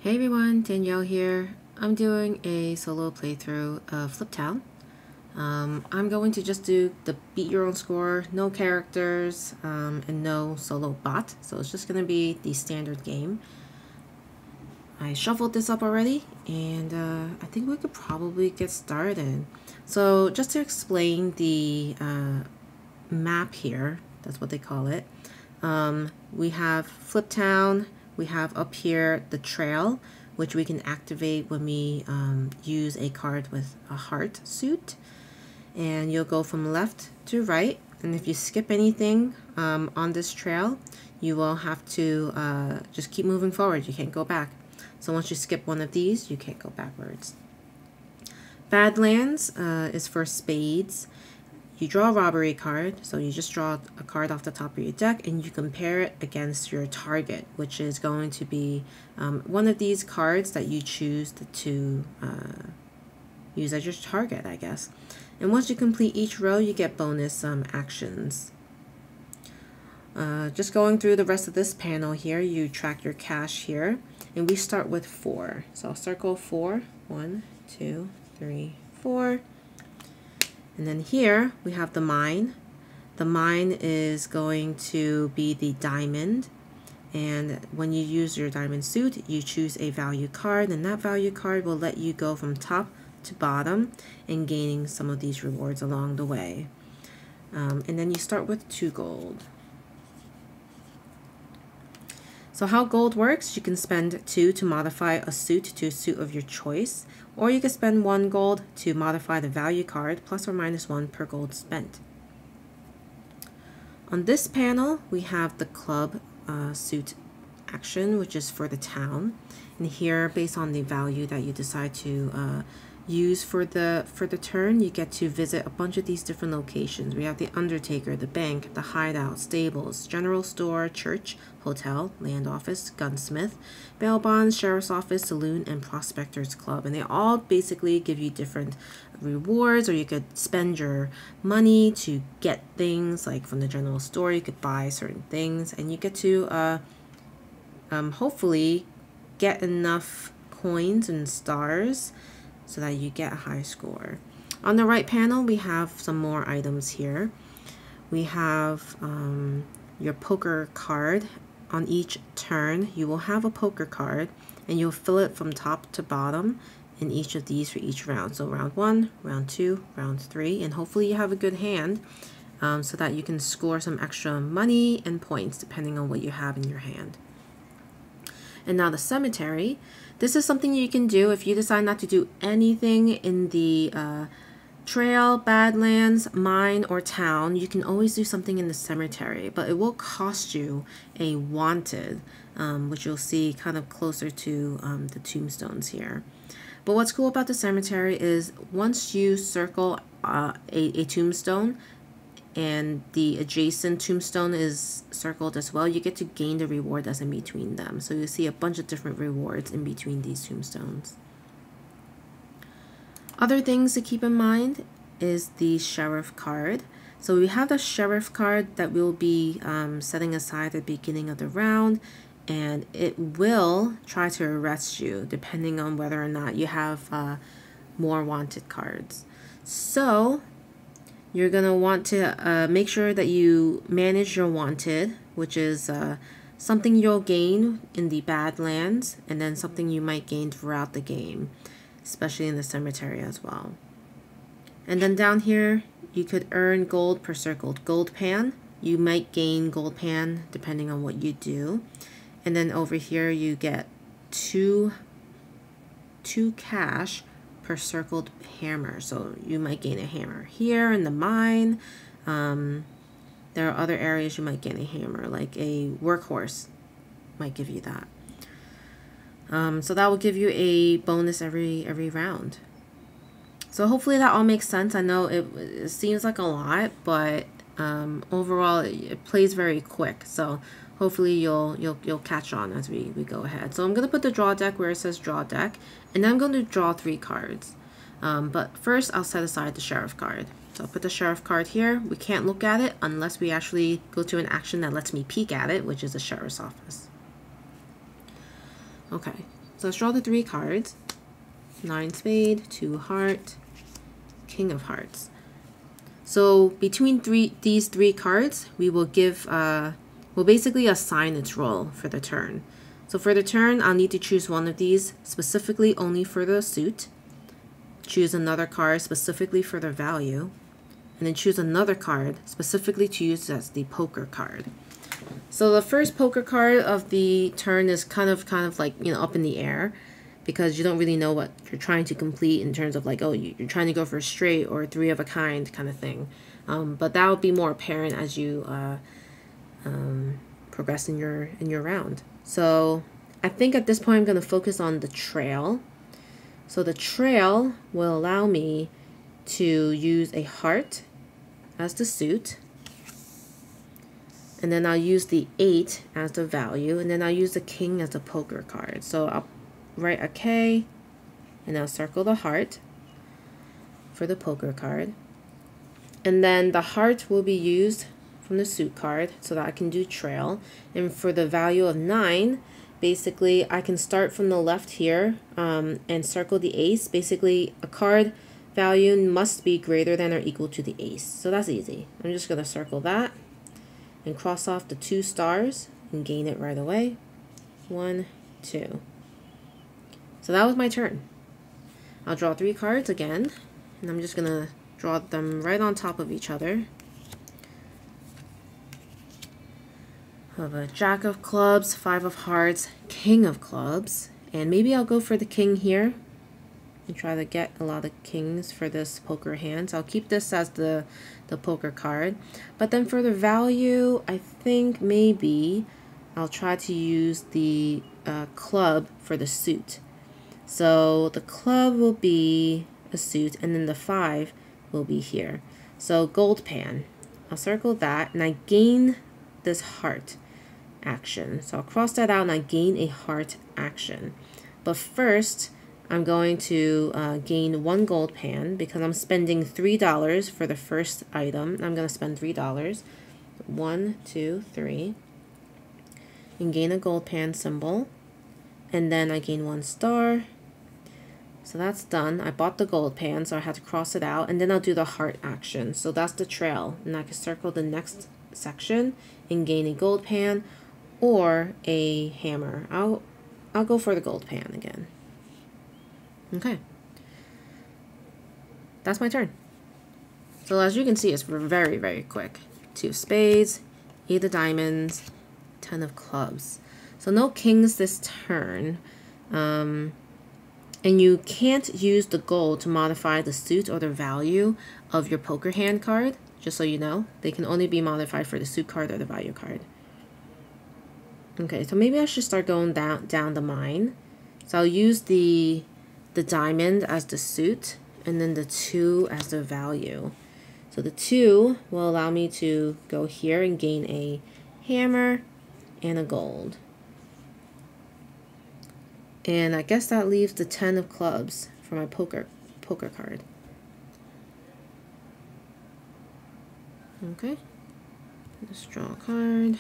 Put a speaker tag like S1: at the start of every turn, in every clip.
S1: Hey everyone, Danielle here. I'm doing a solo playthrough of Fliptown. I'm going to just do the beat your own score, no characters, and no solo bot. So it's just going to be the standard game. I shuffled this up already, and I think we could probably get started. So just to explain the map here, that's what they call it. We have Fliptown. We have up here the trail, which we can activate when we use a card with a heart suit. And you'll go from left to right. And if you skip anything on this trail, you will have to just keep moving forward. You can't go back. So once you skip one of these, you can't go backwards. Badlands is for spades. You draw a robbery card, so you just draw a card off the top of your deck and you compare it against your target, which is going to be one of these cards that you choose to use as your target, I guess. And once you complete each row, you get bonus actions. Just going through the rest of this panel here, you track your cash here, and we start with 4. So I'll circle 4, 1, 2, 3, 4. And then here we have the mine. The mine is going to be the diamond. And when you use your diamond suit, you choose a value card, and that value card will let you go from top to bottom and gaining some of these rewards along the way. And then you start with 2 gold. So how gold works, you can spend 2 to modify a suit to a suit of your choice, or you can spend 1 gold to modify the value card, plus or minus 1 per gold spent. On this panel, we have the club suit action, which is for the town. And here, based on the value that you decide to use for the turn, you get to visit a bunch of these different locations. We have the Undertaker, the bank, the hideout, stables, general store, church, hotel, land office, gunsmith, bail bonds, sheriff's office, saloon, and prospectors club. And they all basically give you different rewards, or you could spend your money to get things like from the general store. You could buy certain things, and you get to hopefully get enough coins and stars so that you get a high score. On the right panel, we have some more items here. We have your poker card. On each turn, you will have a poker card, and you'll fill it from top to bottom in each of these for each round. So round 1, round 2, round 3, and hopefully you have a good hand so that you can score some extra money and points depending on what you have in your hand. And now the cemetery. This is something you can do if you decide not to do anything in the trail, badlands, mine, or town. You can always do something in the cemetery, but it will cost you a wanted, which you'll see kind of closer to the tombstones here. But what's cool about the cemetery is once you circle a tombstone, and the adjacent tombstone is circled as well, you get to gain the reward that's in between them. So you see a bunch of different rewards in between these tombstones. Other things to keep in mind is the sheriff card. So we have the sheriff card that we'll be setting aside at the beginning of the round, and it will try to arrest you depending on whether or not you have more wanted cards. So you're going to want to make sure that you manage your wanted, which is something you'll gain in the Badlands, and then something you might gain throughout the game, especially in the cemetery as well. And then down here, you could earn gold per circled gold pan. You might gain gold pan depending on what you do. And then over here, you get 2 cash per circled hammer, so you might gain a hammer here in the mine. There are other areas you might gain a hammer, like a workhorse might give you that. So that will give you a bonus every round. So hopefully that all makes sense. I know it seems like a lot, but overall it plays very quick. So hopefully you'll catch on as we go ahead. So I'm going to put the draw deck where it says draw deck, and then I'm going to draw 3 cards. But first I'll set aside the sheriff card. So I'll put the sheriff card here. We can't look at it unless we actually go to an action that lets me peek at it, which is the sheriff's office. Okay, So let's draw the 3 cards. 9 spade, 2 heart, king of hearts. So between these three cards, we will give, we'll basically assign its role for the turn. So for the turn, I'll need to choose one of these specifically only for the suit. Choose another card specifically for the value. And then choose another card specifically to use as the poker card. So the first poker card of the turn is kind of like, you know, up in the air, because you don't really know what you're trying to complete in terms of like, oh, you're trying to go for a straight or a 3 of a kind kind of thing. But that will be more apparent as you progress in your round. So I think at this point I'm going to focus on the trail. So the trail will allow me to use a heart as the suit, and then I'll use the 8 as the value, and then I'll use the king as a poker card. So I'll write a K, and I'll circle the heart for the poker card, and then the heart will be used from the suit card so that I can do trail. And for the value of 9, basically I can start from the left here and circle the ace. Basically a card value must be greater than or equal to the ace. So that's easy. I'm just going to circle that and cross off the 2 stars and gain it right away. 1, 2. So that was my turn. I'll draw 3 cards again, and I'm just going to draw them right on top of each other. I have a Jack of clubs, 5 of hearts, king of clubs, and maybe I'll go for the king here and try to get a lot of kings for this poker hand. So I'll keep this as the poker card. But then for the value, I think maybe I'll try to use the club for the suit. So the club will be a suit, and then the 5 will be here. So gold pan. I'll circle that, and I gain this heart action. So I'll cross that out, and I gain a heart action. But first, I'm going to gain 1 gold pan because I'm spending $3 for the first item. I'm going to spend $3. 1, 2, 3. And gain a gold pan symbol. And then I gain 1 star. So that's done. I bought the gold pan, so I had to cross it out. And then I'll do the heart action. So that's the trail. And I can circle the next section and gain a gold pan or a hammer. I'll go for the gold pan again. Okay, that's my turn. So as you can see, it's very, very quick. 2 of spades, 8 of diamonds, 10 of clubs. So no kings this turn. And you can't use the gold to modify the suit or the value of your poker hand card, just so you know. They can only be modified for the suit card or the value card. Okay, so maybe I should start going down the mine. So I'll use the diamond as the suit, and then the 2 as the value. So the 2 will allow me to go here and gain a hammer and a gold. And I guess that leaves the 10 of clubs for my poker card. Okay, let's draw a card.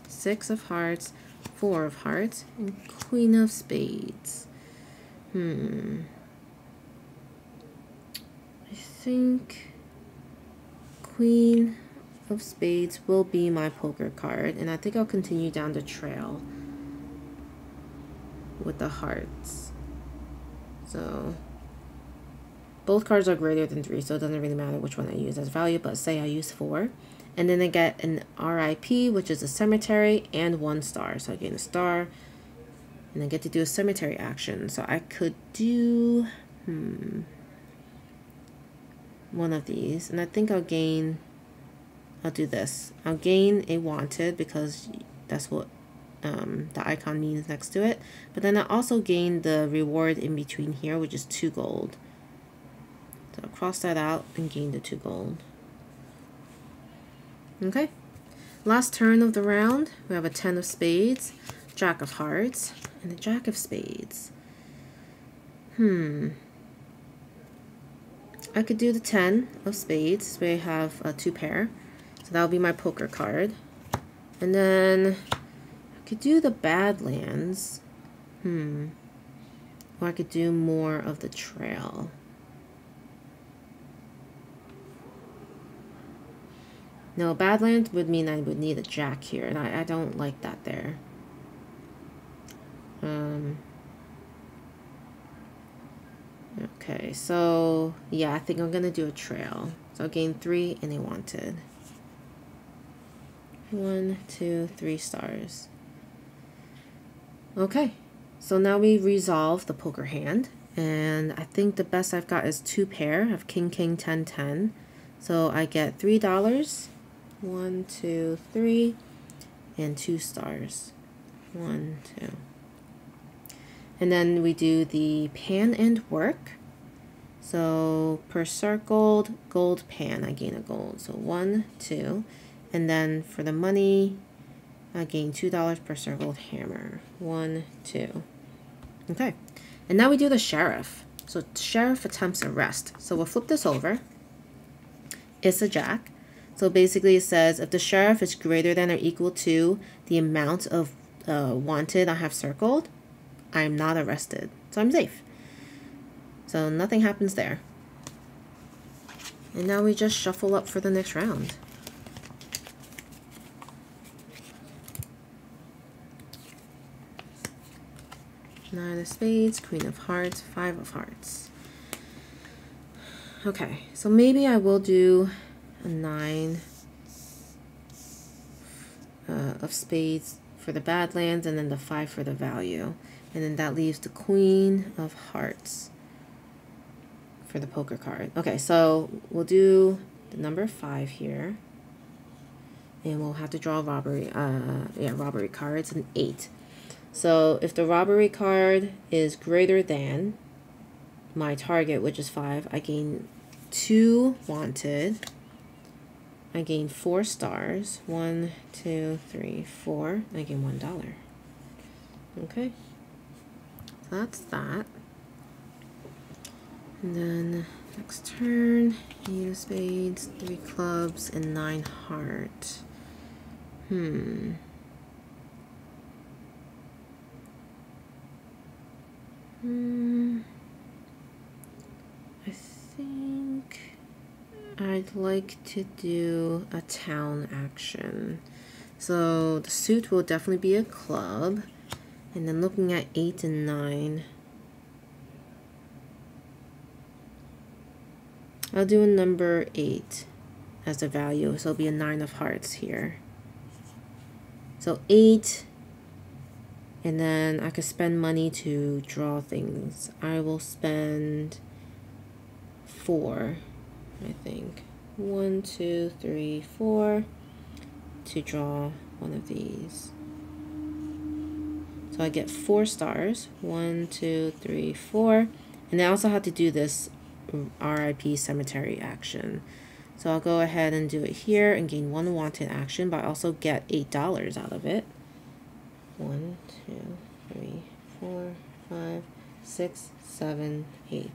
S1: 6 of hearts, 4 of hearts, and queen of spades. I think queen of spades will be my poker card, and I think I'll continue down the trail with the hearts. So both cards are greater than 3, so it doesn't really matter which one I use as value, but say I use 4. And then I get an RIP, which is a cemetery, and 1 star. So I gain a star, and I get to do a cemetery action. So I could do one of these, and I think I'll do this. I'll gain a wanted because that's what the icon means next to it. But then I also gain the reward in between here, which is 2 gold. So I'll cross that out and gain the 2 gold. Okay, last turn of the round, we have a 10 of spades, Jack of hearts, and a Jack of spades. I could do the 10 of spades, so we have a 2 pair. So that will be my poker card. And then I could do the Badlands. Or I could do more of the trail. No, Badlands would mean I would need a jack here, and I don't like that there. Okay, so yeah, I think I'm gonna do a trail. So I'll gain 3 and a wanted. 1, 2, 3 stars. Okay, so now we resolve the poker hand, and I think the best I've got is 2 pair of king, king, 10, 10. So I get $3. 1, 2, 3, and 2 stars. 1, 2. And then we do the pan and work. So per circled gold pan, I gain a gold. So 1, 2. And then for the money, I gain $2 per circled hammer. 1, 2. Okay. And now we do the sheriff. So sheriff attempts arrest. So we'll flip this over. It's a jack. So basically it says if the sheriff is greater than or equal to the amount of wanted I have circled, I'm not arrested. So I'm safe. So nothing happens there. And now we just shuffle up for the next round. Nine of spades, queen of hearts, 5 of hearts. Okay, so maybe I will do a 9 of spades for the Badlands and then the 5 for the value. And then that leaves the queen of hearts for the poker card. Okay, so we'll do the number 5 here. And we'll have to draw robbery, robbery cards, an 8. So if the robbery card is greater than my target, which is 5, I gain 2 wanted. I gain 4 stars. 1, 2, 3, 4. I gain $1. Okay. So that's that. And then next turn, 8 of spades, 3 clubs, and 9 heart. I think I'd like to do a town action. So the suit will definitely be a club. And then looking at 8 and 9, I'll do a number 8 as the value. So it'll be a 9 of hearts here. So 8, and then I could spend money to draw things. I will spend 4, I think. 1, 2, 3, 4 to draw one of these. So I get 4 stars. 1, 2, 3, 4. And I also have to do this RIP cemetery action. So I'll go ahead and do it here and gain 1 wanted action, but I also get $8 out of it. 1, 2, 3, 4, 5, 6, 7, 8.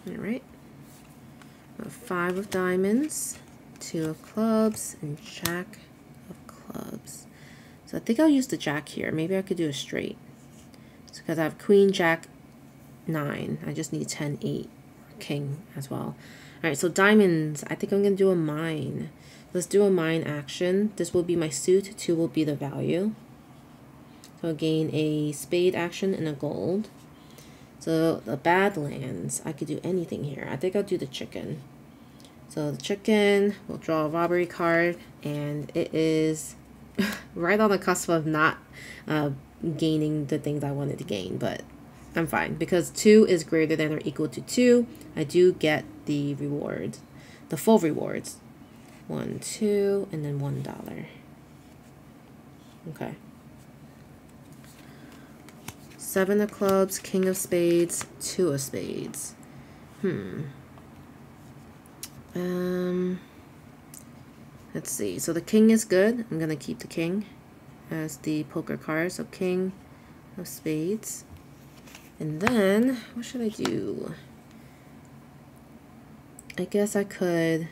S1: All right. 5 of diamonds, 2 of clubs, and jack of clubs. So I think I'll use the jack here. Maybe I could do a straight. It's because I have queen, jack, 9. I just need 10, 8, king as well. All right, so diamonds. I think I'm going to do a mine. Let's do a mine action. This will be my suit. 2 will be the value. So I'll gain a spade action and a gold. So the Badlands, I could do anything here. I think I'll do the chicken. So the chicken, we'll draw a robbery card, and it is right on the cusp of not gaining the things I wanted to gain, but I'm fine because 2 is greater than or equal to 2. I do get the reward, the full rewards. 1, 2, and then $1. Okay. 7 of clubs, king of spades, 2 of spades. Let's see. So the king is good. I'm gonna keep the king as the poker card. So king of spades. And then what should I do? I guess I could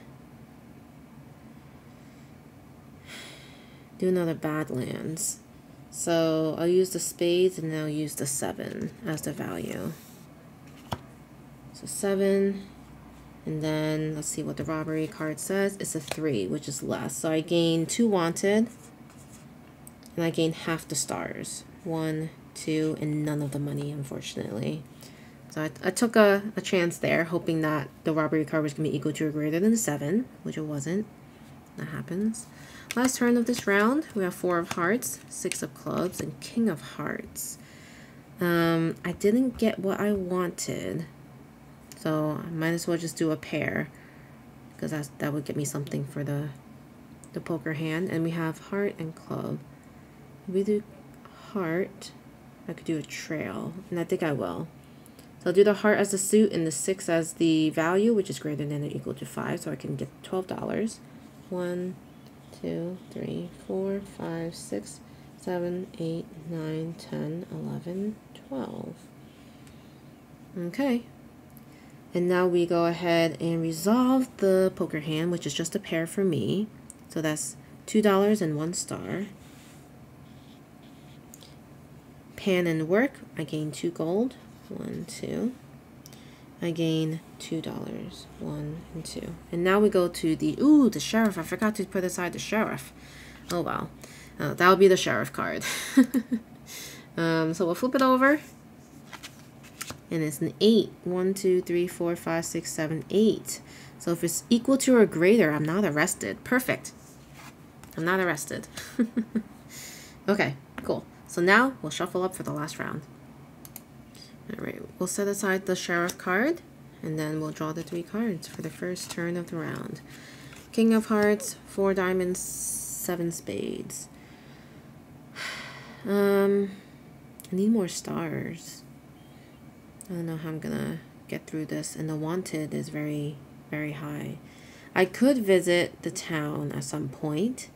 S1: do another Badlands. So I'll use the spades and then I'll use the 7 as the value. So 7, and then let's see what the robbery card says. It's a 3, which is less. So I gain 2 wanted, and I gain half the stars. 1, 2, and none of the money, unfortunately. So I took a chance there, hoping that the robbery card was going to be equal to or greater than 7, which it wasn't. That happens. Last turn of this round, we have 4 of hearts, 6 of clubs, and king of hearts. I didn't get what I wanted, so I might as well just do a pair, because that would get me something for the poker hand. And we have heart and club. If we do heart, I could do a trail, and I think I will. So I'll do the heart as the suit and the 6 as the value, which is greater than or equal to 5, so I can get $12. 1, 2, 3, 4, 5, 6, 7, 8, 9, 10, 11, 12. Okay. And now we go ahead and resolve the poker hand, which is just a pair for me. So that's $2 and 1 star. Pan and work, I gain 2 gold. 1, 2. I gain $2. 1 and 2. And now we go to the sheriff. I forgot to put aside the sheriff. Oh well. That'll be the sheriff card. So we'll flip it over. And it's an 8. 1, 2, 3, 4, 5, 6, 7, 8. So if it's equal to or greater, I'm not arrested. Perfect. I'm not arrested. Okay, cool. So now we'll shuffle up for the last round. Alright, we'll set aside the sheriff card, and then we'll draw the 3 cards for the first turn of the round. King of hearts, 4 diamonds, 7 spades. I need more stars. I don't know how I'm gonna get through this, and the wanted is very, very high. I could visit the town at some point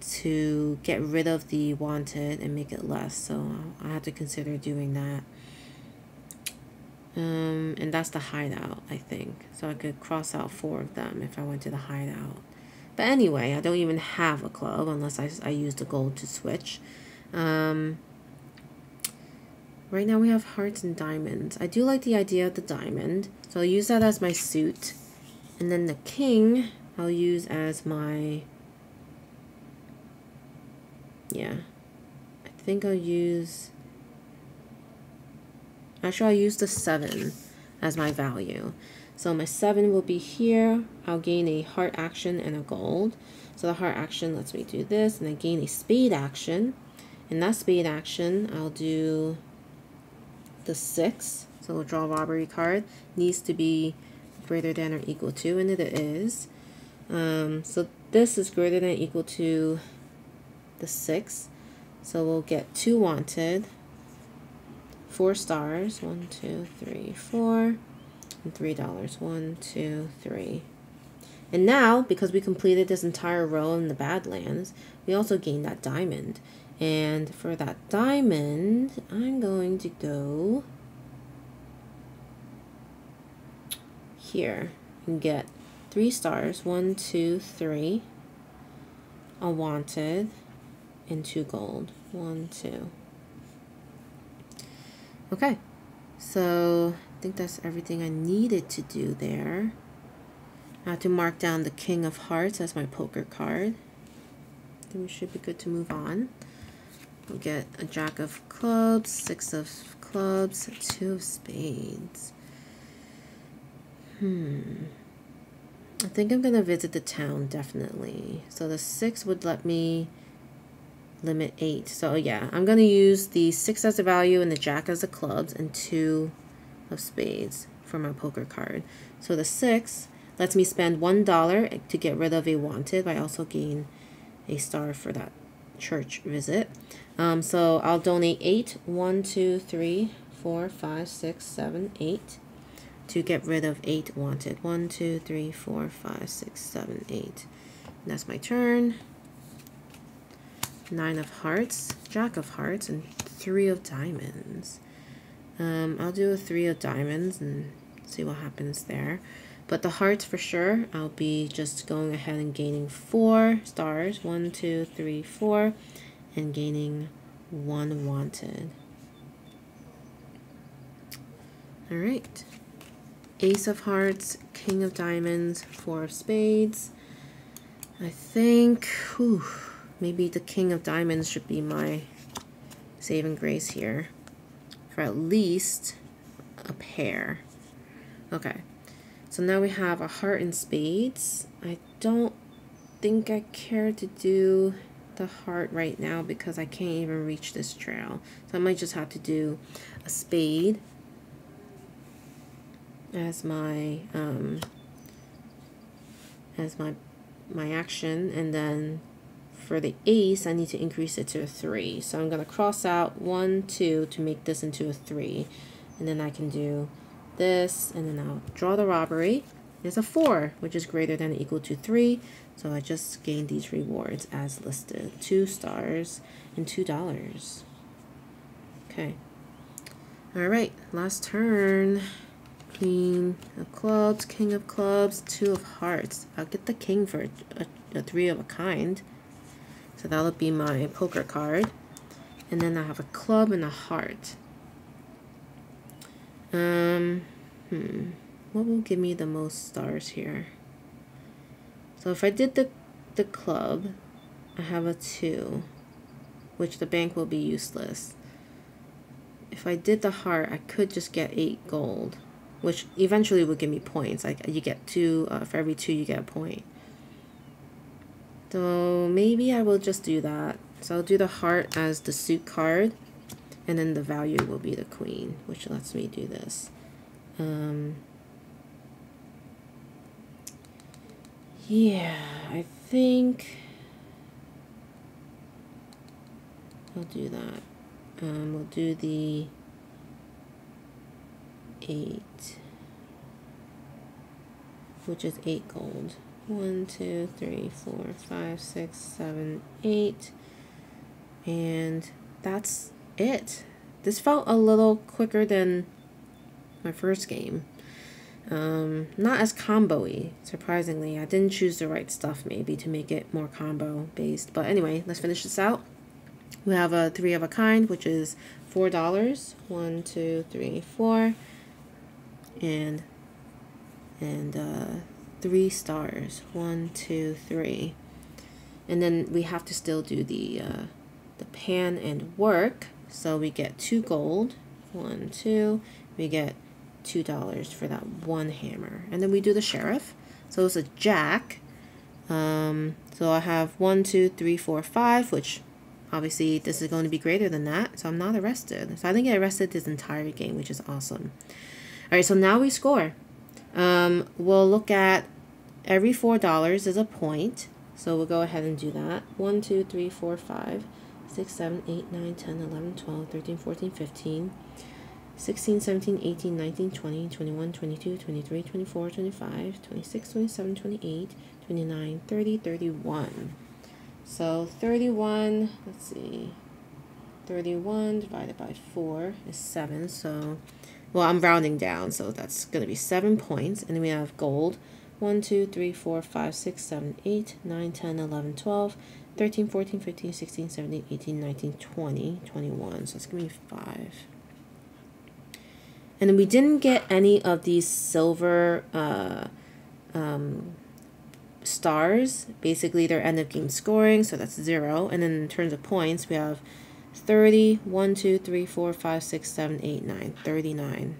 S1: to get rid of the wanted and make it less, so I have to consider doing that. And that's the hideout, I think. So I could cross out 4 of them if I went to the hideout. But anyway, I don't even have a club unless I use the gold to switch. Right now we have hearts and diamonds. I do like the idea of the diamond, so I'll use that as my suit. And then the king, I'll use as my... Yeah. I think I'll use... Actually, I'll use the 7 as my value. So my 7 will be here. I'll gain a heart action and a gold. So the heart action lets me do this, and I gain a spade action. In that spade action, I'll do the 6. So we'll draw a robbery card. Needs to be greater than or equal to, and it is. So this is greater than or equal to the 6. So we'll get 2 wanted. 4 stars, 1, 2, 3, 4, and $3. 1, 2, 3. And now, because we completed this entire row in the Badlands, we also gained that diamond. And for that diamond, I'm going to go here and get 3 stars, 1, 2, 3, a wanted, and 2 gold. 1, 2. Okay, so I think that's everything I needed to do there. I have to mark down the King of Hearts as my poker card. I think we should be good to move on. We'll get a Jack of Clubs, 6 of Clubs, 2 of Spades. I think I'm going to visit the town, definitely. So the 6 would let me limit 8. So yeah, I'm going to use the 6 as a value and the Jack as the clubs and 2 of spades for my poker card. So the 6 lets me spend $1 to get rid of a wanted. I also gain a star for that church visit. So I'll donate 8, 1, 2, 3, 4, 5, 6, 7, 8 to get rid of 8 wanted. 1, 2, 3, 4, 5, 6, 7, 8. And that's my turn. 9 of hearts, Jack of hearts, and 3 of diamonds. I'll do a 3 of diamonds and see what happens there. But the hearts for sure, I'll be just going ahead and gaining 4 stars. 1, 2, 3, 4. And gaining one wanted. All right. Ace of hearts, king of diamonds, four of spades. I think, maybe the king of diamonds should be my saving grace here for at least a pair. Okay, so now we have a heart and spades. I don't think I care to do the heart right now because I can't even reach this trail. So I might just have to do a spade as my action, and then for the ace I need to increase it to a 3. So I'm going to cross out 1, 2 to make this into a 3, and then I can do this, and then I'll draw the robbery. There's a 4, which is greater than or equal to 3, so I just gained these rewards as listed. 2 stars and $2. Okay. Alright, last turn. Queen of clubs, king of clubs, 2 of hearts. I'll get the king for a 3 of a kind. So that'll be my poker card. And then I have a club and a heart. What will give me the most stars here? So if I did the club, I have a 2, which the bank will be useless. If I did the heart, I could just get 8 gold, which eventually would give me points. Like you get 2, for every 2 you get a point. So maybe I will just do that. So I'll do the heart as the suit card, and then the value will be the queen, which lets me do this. Yeah, I think I'll do that. We'll do the 8, which is 8 gold. 1, 2, 3, 4, 5, 6, 7, 8, and that's it. This felt a little quicker than my first game. Not as combo-y, surprisingly. I didn't choose the right stuff maybe to make it more combo based, but anyway, let's finish this out. We have a 3 of a kind, which is $4. 1, 2, 3, 4, and 3 stars. 1, 2, 3, and then we have to still do the pan and work. So we get 2 gold. 1, 2. We get $2 for that 1 hammer, and then we do the sheriff. So it's a jack. So I have 1, 2, 3, 4, 5, which obviously this is going to be greater than that, so I'm not arrested. So I didn't get arrested this entire game, which is awesome. All right, so now we score. We'll look at every $4 is a point, so we'll go ahead and do that. 1, 2, 3, 4, 5, 6, 7, 8, 9, 10, 11, 12, 13, 14, 15, 16, 17, 18, 19, 20, 21, 22, 23, 24, 25, 26, 27, 28, 29, 30, 31. So 31, let's see, 31 divided by 4 is 7. So, well, I'm rounding down, so that's going to be 7 points. And then we have gold. 1, 2, 3, 4, 5, 6, 7, 8, 9, 10, 11, 12, 13, 14, 15, 16, 17, 18, 19, 20, 21. So it's going to be 5. And then we didn't get any of these silver stars. Basically, their end of game scoring, so that's 0. And then in terms of points, we have 30, 1, 2, 3, 4, 5, 6, 7, 8, 9, 39.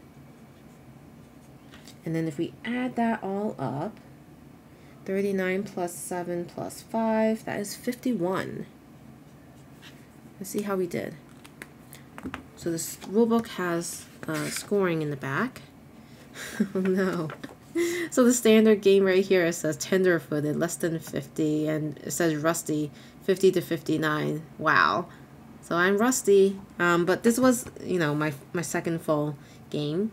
S1: And then if we add that all up, 39 plus 7 plus 5, that is 51. Let's see how we did. So this rulebook has scoring in the back. Oh no. So the standard game right here, it says tender-footed, less than 50, and it says rusty, 50 to 59. Wow. So I'm rusty, but this was, you know, my second full game.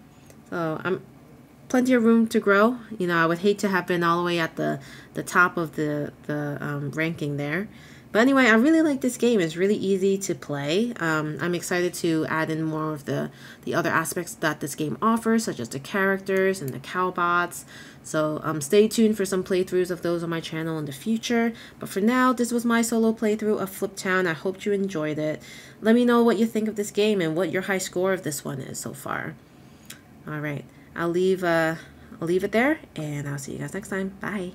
S1: So I'm plenty of room to grow. You know, I would hate to have been all the way at the top of the ranking there. But anyway, I really like this game. It's really easy to play. I'm excited to add in more of the other aspects that this game offers, such as the characters and the cowbots. So stay tuned for some playthroughs of those on my channel in the future. But for now, this was my solo playthrough of Fliptown. I hope you enjoyed it. Let me know what you think of this game and what your high score of this one is so far. All right, I'll leave it there, and I'll see you guys next time. Bye.